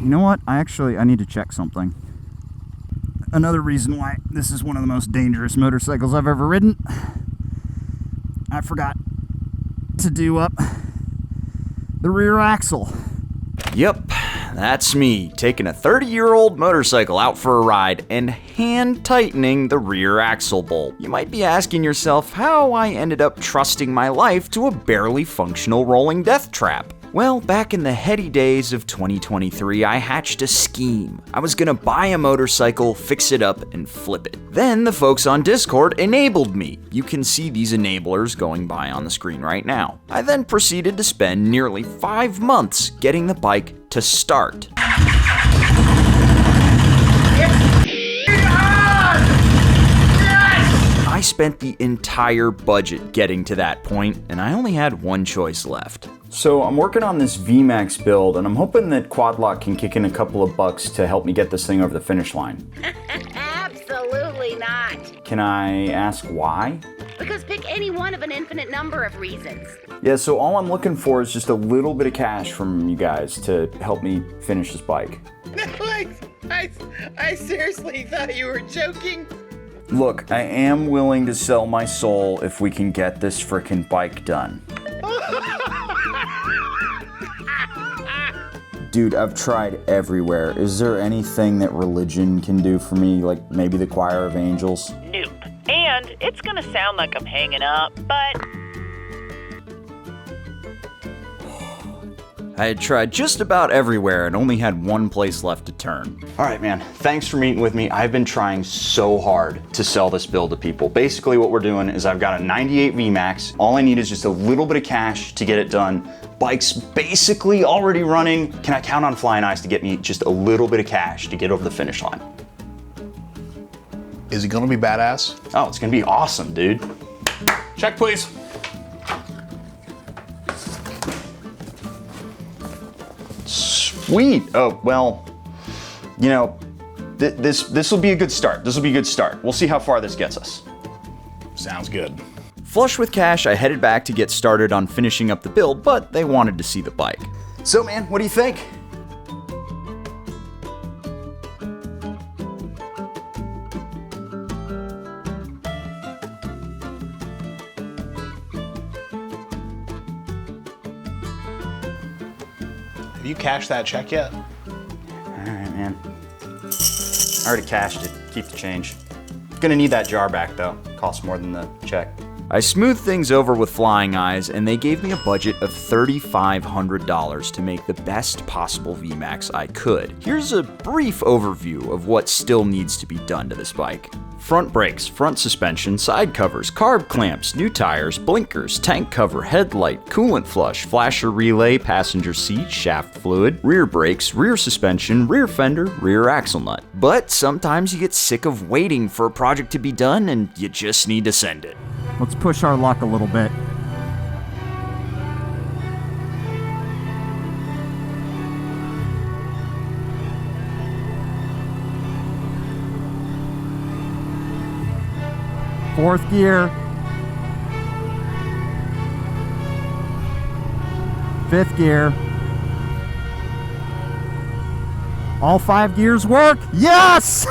You know what? I need to check something. Another reason why this is one of the most dangerous motorcycles I've ever ridden. I forgot to do up the rear axle. Yep, that's me, taking a 30-year-old motorcycle out for a ride and hand tightening the rear axle bolt. You might be asking yourself how I ended up trusting my life to a barely functional rolling death trap. Well, back in the heady days of 2023, I hatched a scheme. I was gonna buy a motorcycle, fix it up, and flip it. Then the folks on Discord enabled me. You can see these enablers going by on the screen right now. I then proceeded to spend nearly 5 months getting the bike to start. I spent the entire budget getting to that point, and I only had one choice left. So I'm working on this Vmax build, and I'm hoping that Quadlock can kick in a couple of bucks to help me get this thing over the finish line. Absolutely not. Can I ask why? Because pick any one of an infinite number of reasons. Yeah, so all I'm looking for is just a little bit of cash from you guys to help me finish this bike. I seriously thought you were joking. Look, I am willing to sell my soul if we can get this frickin' bike done. Dude, I've tried everywhere. Is there anything that religion can do for me, like maybe the choir of angels? Nope. And it's gonna sound like I'm hanging up, but I had tried just about everywhere and only had one place left to turn. All right, man, thanks for meeting with me. I've been trying so hard to sell this build to people. Basically what we're doing is I've got a 98 Vmax. All I need is just a little bit of cash to get it done. Bike's basically already running. Can I count on Flying Eyes to get me just a little bit of cash to get over the finish line? Is it gonna be badass? Oh, it's gonna be awesome, dude. Check, please. Sweet. Oh, well, you know, this will be a good start. This will be a good start. We'll see how far this gets us. Sounds good. Flush with cash, I headed back to get started on finishing up the build, but they wanted to see the bike. So, man, what do you think? Have you cashed that check yet? All right, man. I already cashed it. Keep the change. Gonna need that jar back, though. Costs more than the check. I smoothed things over with Flying Eyes, and they gave me a budget of $3,500 to make the best possible Vmax I could. Here's a brief overview of what still needs to be done to this bike. Front brakes, front suspension, side covers, carb clamps, new tires, blinkers, tank cover, headlight, coolant flush, flasher relay, passenger seat, shaft fluid, rear brakes, rear suspension, rear fender, rear axle nut. But sometimes you get sick of waiting for a project to be done and you just need to send it. Let's push our luck a little bit. Fourth gear. Fifth gear. All 5 gears work? Yes!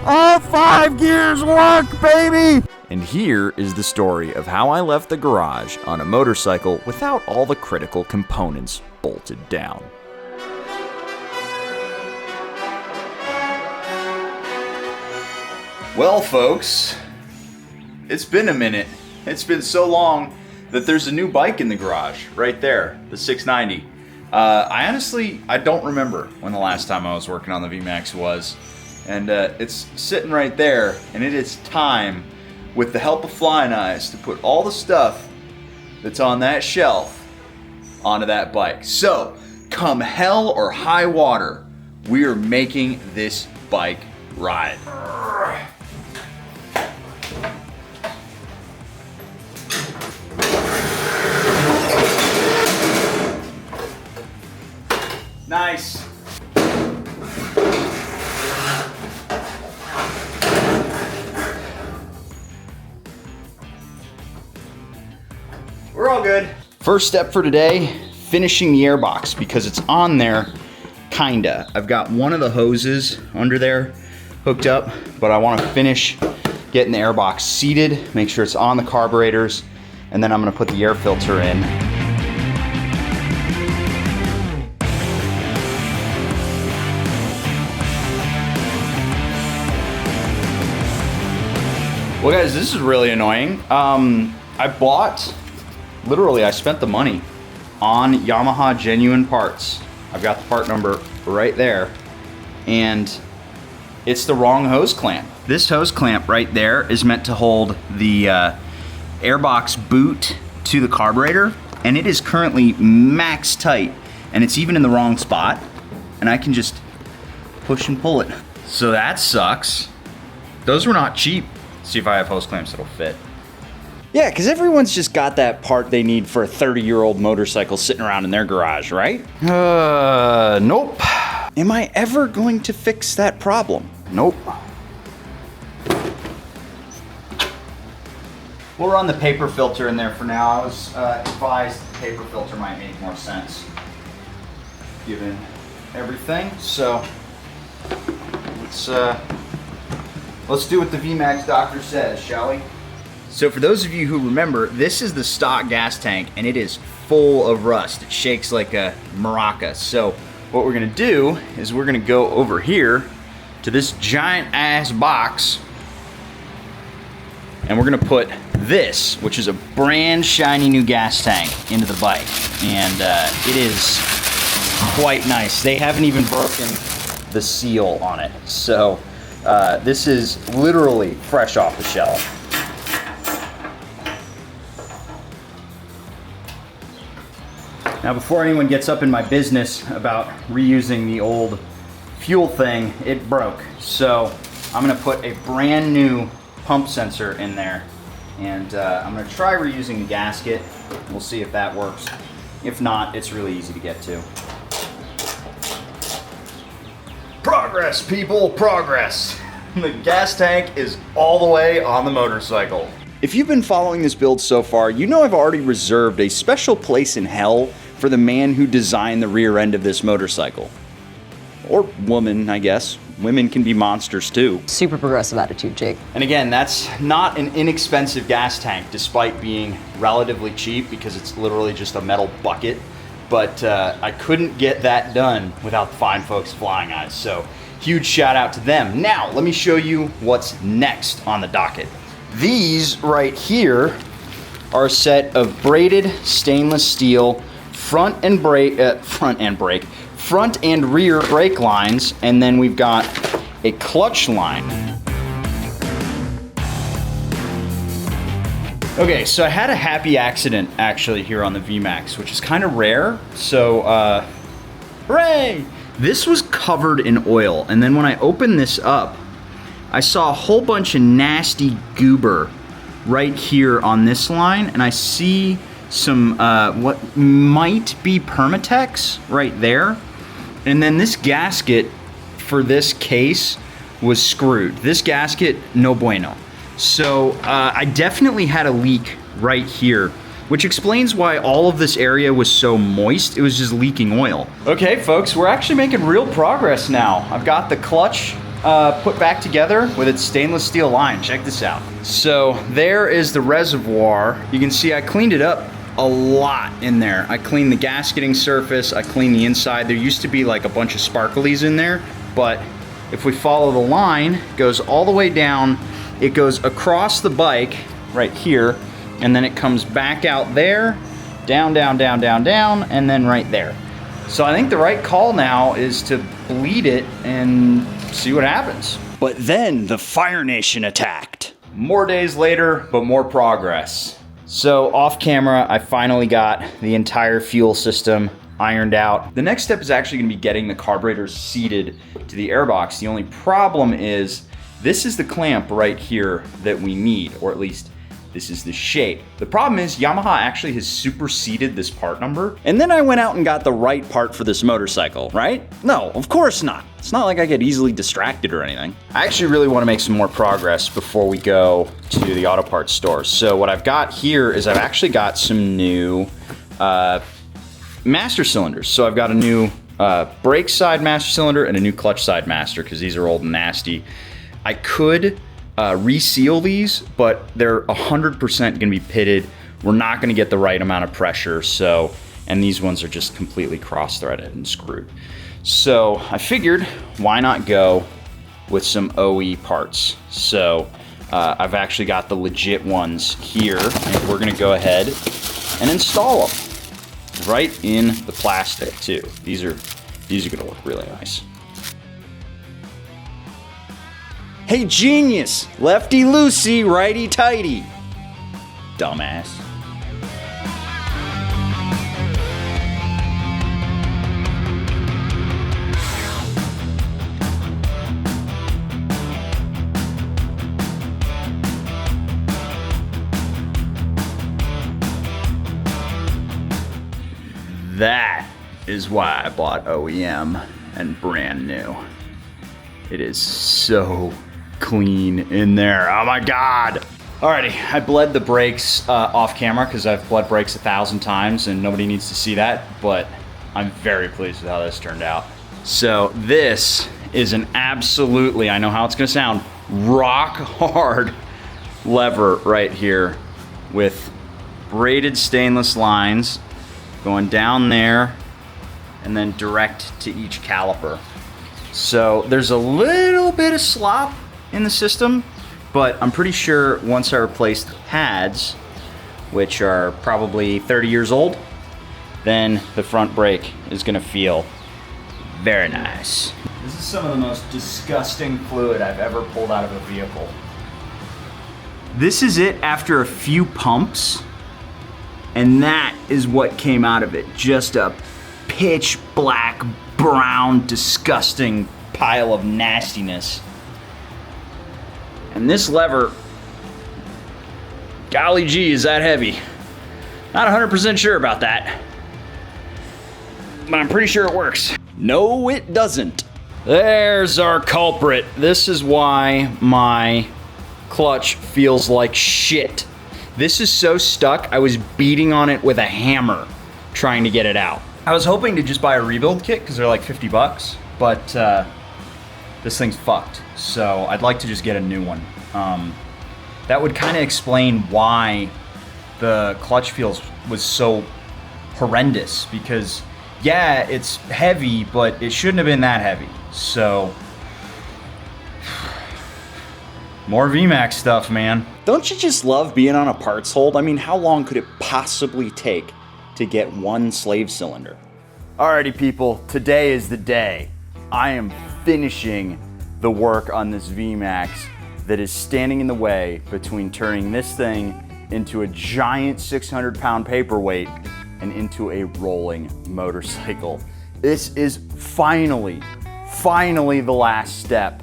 All 5 gears work, baby! And here is the story of how I left the garage on a motorcycle without all the critical components bolted down. Well, folks, it's been a minute. It's been so long that there's a new bike in the garage right there, the 690. I don't remember when the last time I was working on the Vmax was. And it's sitting right there, and it is time, with the help of Flying Eyes, to put all the stuff that's on that shelf onto that bike. So, come hell or high water, we are making this bike ride. Nice. We're all good. First step for today, finishing the airbox, because it's on there kinda. I've got one of the hoses under there hooked up, but I wanna finish getting the airbox seated, make sure it's on the carburetors, and then I'm gonna put the air filter in. Well guys, this is really annoying. I spent the money on Yamaha genuine parts. I've got the part number right there, and it's the wrong hose clamp. This hose clamp right there is meant to hold the airbox boot to the carburetor, and it is currently max tight, and it's even in the wrong spot, and I can just push and pull it. So that sucks. Those were not cheap. See if I have hose clamps that'll fit. Yeah, because everyone's just got that part they need for a 30-year-old motorcycle sitting around in their garage, right? Nope. Am I ever going to fix that problem? Nope. We'll run the paper filter in there for now. I was advised the paper filter might make more sense given everything. So let's do what the Vmax doctor says, shall we? So for those of you who remember, this is the stock gas tank and it is full of rust. It shakes like a maraca. So what we're gonna do is we're gonna go over here to this giant ass box and we're gonna put this, which is a brand shiny new gas tank, into the bike. And it is quite nice. They haven't even broken the seal on it. So this is literally fresh off the shelf. Now before anyone gets up in my business about reusing the old fuel thing, it broke. So I'm gonna put a brand new pump sensor in there, and I'm gonna try reusing the gasket. We'll see if that works. If not, it's really easy to get to. Progress, people, progress. The gas tank is all the way on the motorcycle. If you've been following this build so far, you know I've already reserved a special place in hell for the man who designed the rear end of this motorcycle. Or woman, I guess. Women can be monsters too. Super progressive attitude, Jake. And again, that's not an inexpensive gas tank, despite being relatively cheap because it's literally just a metal bucket. But I couldn't get that done without the fine folks at Flying Eyes. So huge shout out to them. Now, let me show you what's next on the docket. These right here are a set of braided stainless steel front and rear brake lines, and then we've got a clutch line. Okay, so I had a happy accident actually here on the Vmax, which is kind of rare. So, hooray! This was covered in oil, and then when I opened this up, I saw a whole bunch of nasty goober right here on this line, and I see some what might be Permatex right there. And then this gasket for this case was screwed. This gasket, no bueno. So I definitely had a leak right here, which explains why all of this area was so moist. It was just leaking oil. Okay, folks, we're actually making real progress now. I've got the clutch put back together with its stainless steel line. Check this out. So there is the reservoir. You can see I cleaned it up a lot in there. I cleaned the gasketing surface, I cleaned the inside. There used to be like a bunch of sparklies in there, but if we follow the line, it goes all the way down, it goes across the bike right here, and then it comes back out there, down, down, down, down, down, and then right there. So I think the right call now is to bleed it and see what happens. But then the Fire Nation attacked. More days later, but more progress. So off camera, I finally got the entire fuel system ironed out. The next step is actually gonna be getting the carburetors seated to the airbox. The only problem is this is the clamp right here that we need, or at least this is the shape. The problem is Yamaha actually has superseded this part number. And then I went out and got the right part for this motorcycle, right? No, of course not. It's not like I get easily distracted or anything. I actually really want to make some more progress before we go to the auto parts store. So what I've got here is I've actually got some new master cylinders. So I've got a new brake side master cylinder and a new clutch side master, because these are old and nasty. I could reseal these, but they're 100% gonna be pitted. We're not gonna get the right amount of pressure, so, and these ones are just completely cross-threaded and screwed. So I figured, why not go with some OE parts? So I've actually got the legit ones here, and we're gonna go ahead and install them right in the plastic too. These are gonna look really nice. Hey genius, lefty loosey, righty tighty. Dumbass. That is why I bought OEM and brand new. It is so clean in there. Oh my God. Alrighty, I bled the brakes off camera because I've bled brakes 1,000 times and nobody needs to see that, but I'm very pleased with how this turned out. So this is an absolutely, I know how it's gonna sound, rock hard lever right here with braided stainless lines going down there and then direct to each caliper. So there's a little bit of slop in the system, but I'm pretty sure once I replace the pads, which are probably 30 years old, then the front brake is gonna feel very nice. This is some of the most disgusting fluid I've ever pulled out of a vehicle. This is it after a few pumps, and that is what came out of it. Just a pitch black, brown, disgusting pile of nastiness. And this lever, golly gee, is that heavy. Not 100% sure about that, but I'm pretty sure it works. No, it doesn't. There's our culprit. This is why my clutch feels like shit. This is so stuck, I was beating on it with a hammer trying to get it out. I was hoping to just buy a rebuild kit because they're like 50 bucks, but this thing's fucked. So I'd like to just get a new one. That would kind of explain why the clutch feels was so horrendous, because yeah, it's heavy, but it shouldn't have been that heavy. So more Vmax stuff, man. Don't you just love being on a parts hold? I mean, how long could it possibly take to get one slave cylinder? Alrighty people, today is the day. I am finishing the work on this Vmax that is standing in the way between turning this thing into a giant 600-pound paperweight and into a rolling motorcycle. This is finally the last step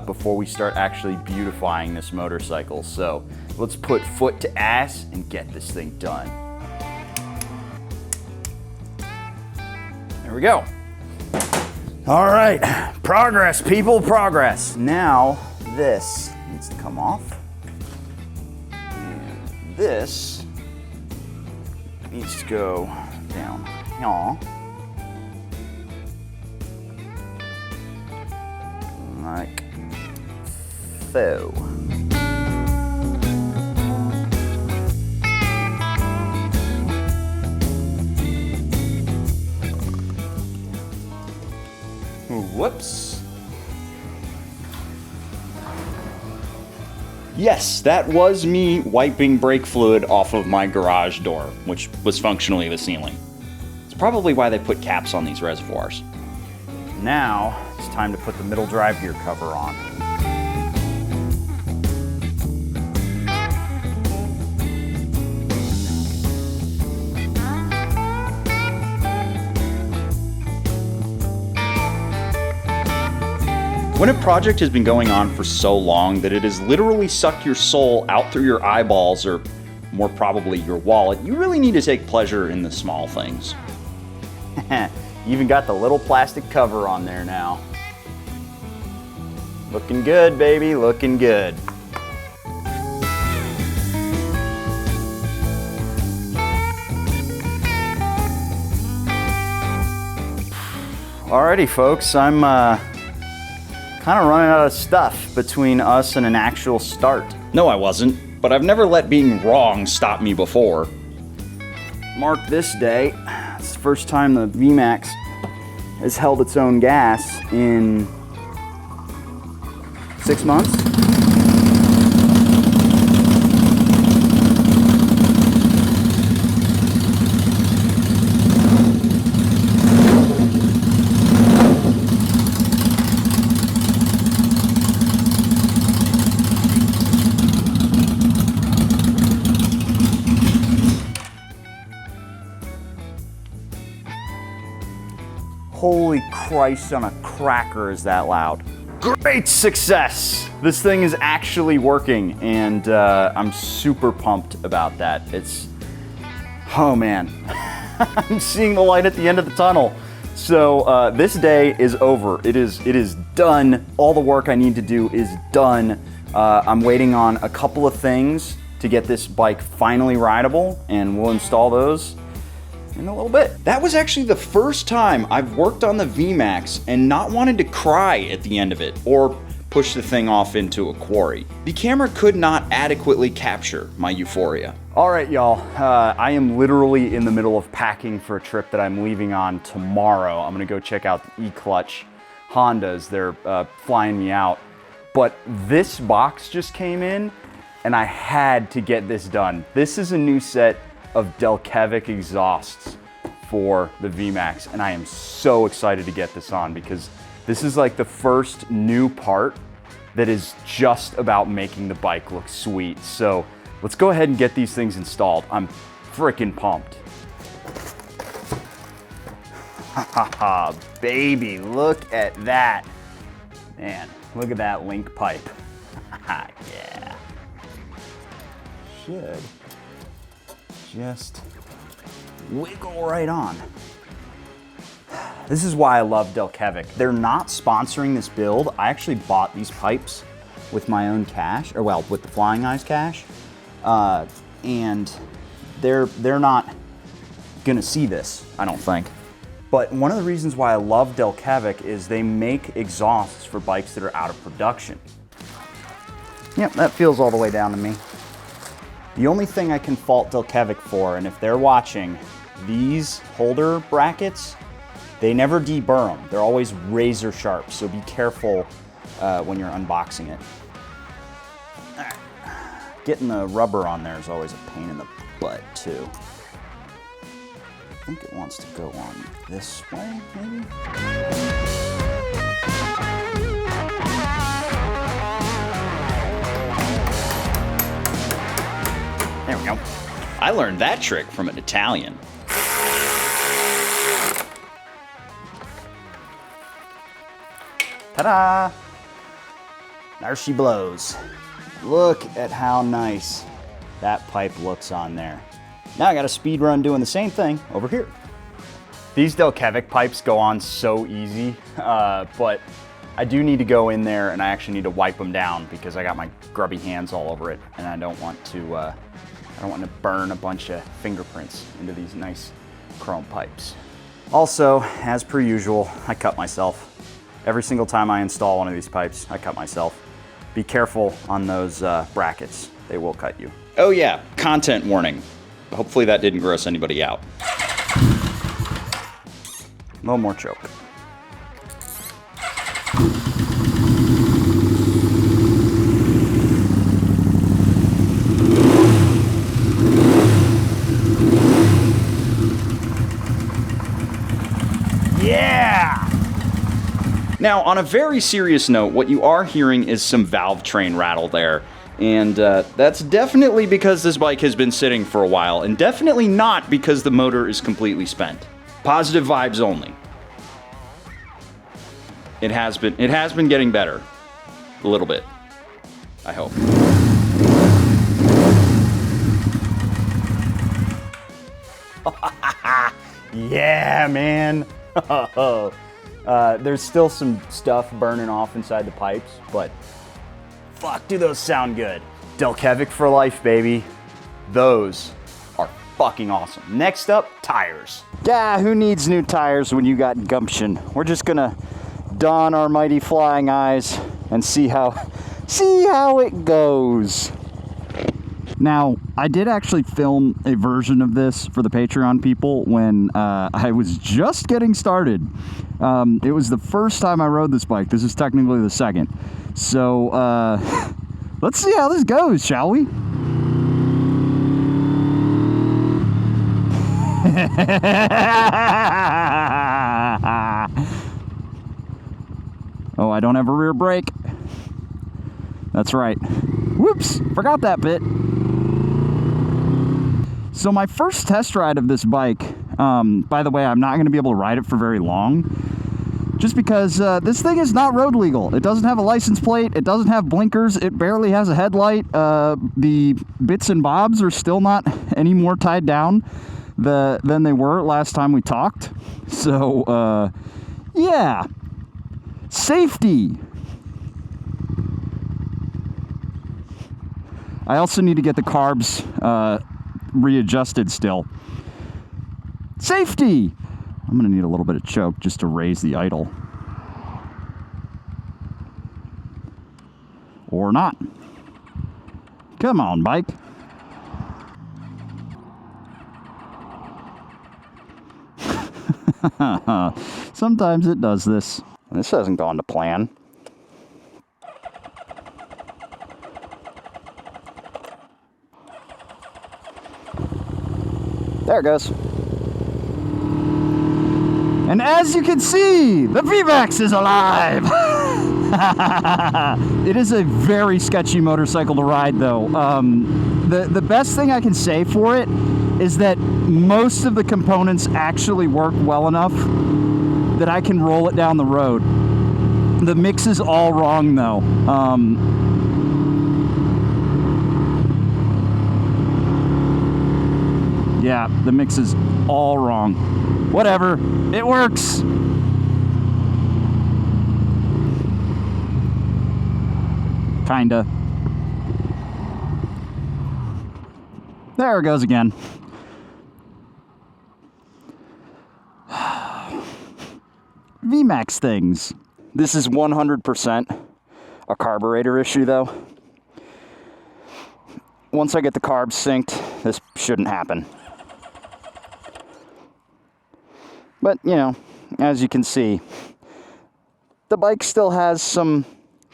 before we start actually beautifying this motorcycle. So let's put foot to ass and get this thing done. There we go. All right, progress, people, progress. Now this needs to come off. And this needs to go down here. Like so. Whoops. Yes, that was me wiping brake fluid off of my garage door, which was functionally the ceiling. It's probably why they put caps on these reservoirs. Now, it's time to put the middle drive gear cover on. When a project has been going on for so long that it has literally sucked your soul out through your eyeballs, or more probably your wallet, you really need to take pleasure in the small things. You even got the little plastic cover on there now. Looking good, baby, looking good. Alrighty, folks, I'm kind of running out of stuff between us and an actual start. No, I wasn't, but I've never let being wrong stop me before. Mark this day. It's the first time the Vmax has held its own gas in 6 months. Holy Christ on a cracker, is that loud. Great success! This thing is actually working, and I'm super pumped about that. It's, oh man, I'm seeing the light at the end of the tunnel. So this day is over. It is done. All the work I need to do is done. I'm waiting on a couple of things to get this bike finally rideable, and we'll install those in a little bit. That was actually the first time I've worked on the Vmax and not wanted to cry at the end of it or push the thing off into a quarry. The camera could not adequately capture my euphoria. All right, y'all, I am literally in the middle of packing for a trip that I'm leaving on tomorrow. I'm gonna go check out the E-Clutch Hondas. They're flying me out. But this box just came in and I had to get this done. This is a new set of Delkevic exhausts for the Vmax, and I am so excited to get this on because this is like the first new part that is just about making the bike look sweet. So let's go ahead and get these things installed. I'm freaking pumped. Haha, baby, look at that. Man, look at that link pipe. Yeah. Should just wiggle right on. This is why I love Delkevic. They're not sponsoring this build. I actually bought these pipes with my own cash, or well, with the Flying Eyes cash, and they're not gonna see this, I don't think. But one of the reasons why I love Delkevic is they make exhausts for bikes that are out of production. Yep, that feels all the way down to me. The only thing I can fault Delkevic for, and if they're watching, these holder brackets, they never deburr them. They're always razor sharp, so be careful when you're unboxing it. Right. Getting the rubber on there is always a pain in the butt, too. I think it wants to go on this way, maybe? There we go. I learned that trick from an Italian. Ta-da! There she blows. Look at how nice that pipe looks on there. Now I got a speed run doing the same thing over here. These Delkevic pipes go on so easy, but I do need to go in there and I actually need to wipe them down because I got my grubby hands all over it and I don't want to burn a bunch of fingerprints into these nice chrome pipes. Also, as per usual, I cut myself. Every single time I install one of these pipes, I cut myself. Be careful on those brackets. They will cut you. Oh yeah, content warning. Hopefully that didn't gross anybody out. A little more choke. Yeah! Now, on a very serious note, what you are hearing is some valve train rattle there. And that's definitely because this bike has been sitting for a while, and definitely not because the motor is completely spent. Positive vibes only. It has been getting better. A little bit. I hope. Yeah, man. There's still some stuff burning off inside the pipes, but fuck, do those sound good. Delkevic for life, baby. Those are fucking awesome. Next up, tires. Yeah, who needs new tires when you got gumption? We're just gonna don our mighty flying eyes and see how it goes. Now, I did actually film a version of this for the Patreon people when I was just getting started. It was the first time I rode this bike. This is technically the second. So, let's see how this goes, shall we? Oh, I don't have a rear brake. That's right. Whoops, forgot that bit. So my first test ride of this bike, by the way, I'm not going to be able to ride it for very long, just because this thing is not road legal. It doesn't have a license plate, it doesn't have blinkers, it barely has a headlight. The bits and bobs are still not any more tied down than they were last time we talked. So, yeah. Safety. I also need to get the carbs readjusted still. Safety! I'm gonna need a little bit of choke just to raise the idle. Or not. Come on, bike. Sometimes it does this. This hasn't gone to plan. There it goes. And as you can see, the Vmax is alive! It is a very sketchy motorcycle to ride, though. The best thing I can say for it is that most of the components actually work well enough that I can roll it down the road. The mix is all wrong, though. Yeah, the mix is all wrong. Whatever, it works. Kinda. There it goes again. Vmax things. This is 100% a carburetor issue, though. Once I get the carbs synced, this shouldn't happen. But, you know, as you can see, the bike still has some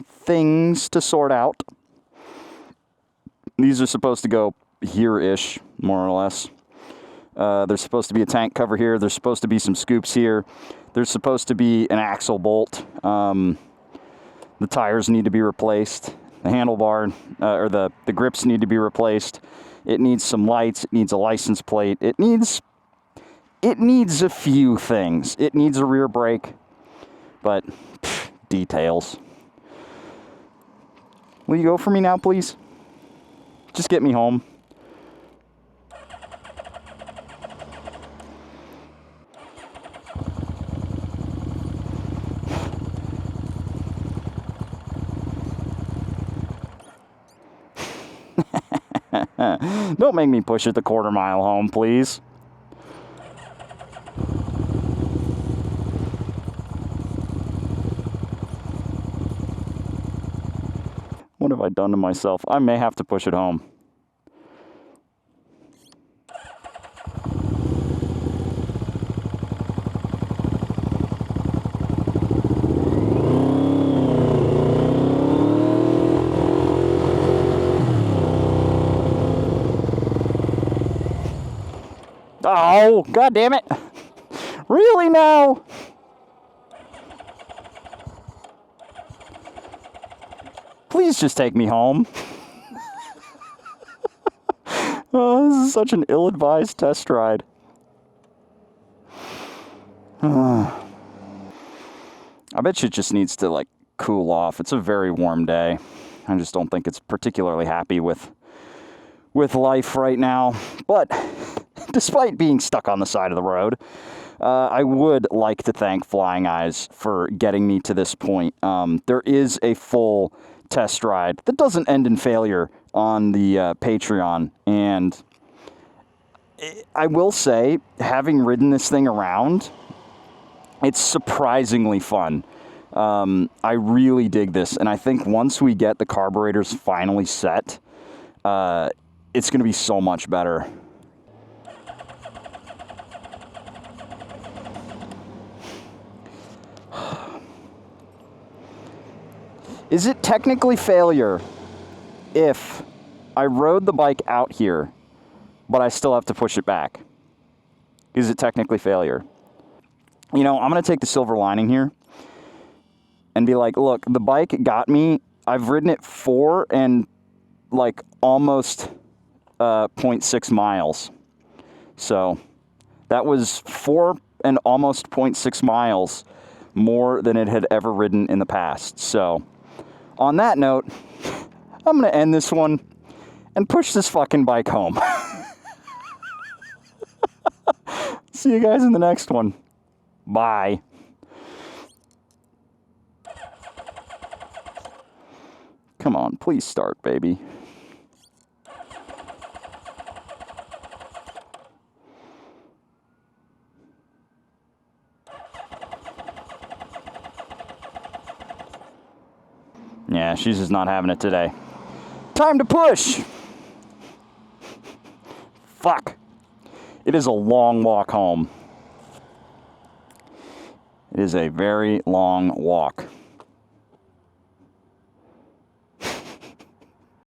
things to sort out. These are supposed to go here-ish, more or less. There's supposed to be a tank cover here. There's supposed to be some scoops here. There's supposed to be an axle bolt. The tires need to be replaced. The handlebar, or the grips need to be replaced. It needs some lights. It needs a license plate. It needs a few things. It needs a rear brake, but details. Will you go for me now, please? Just get me home. Don't make me push it the quarter-mile home, please. What have I done to myself? I may have to push it home. Oh, God damn it. Really now? Please just take me home. Oh, this is such an ill-advised test ride. I bet you it just needs to, like, cool off. It's a very warm day. I just don't think it's particularly happy with life right now. But despite being stuck on the side of the road, I would like to thank Flying Eyes for getting me to this point. There is a full test ride that doesn't end in failure on the Patreon, and I will say, having ridden this thing around, it's surprisingly fun. I really dig this, and I think once we get the carburetors finally set, it's going to be so much better. Is it technically failure if I rode the bike out here, but I still have to push it back? Is it technically failure? You know, I'm going to take the silver lining here and be like, look, the bike got me. I've ridden it 4 and like almost 0.6 miles. So that was 4 and almost 0.6 miles more than it had ever ridden in the past. So on that note, I'm going to end this one and push this fucking bike home. See you guys in the next one. Bye. Come on, please start, baby. Yeah, she's just not having it today. Time to push! Fuck. It is a long walk home. It is a very long walk.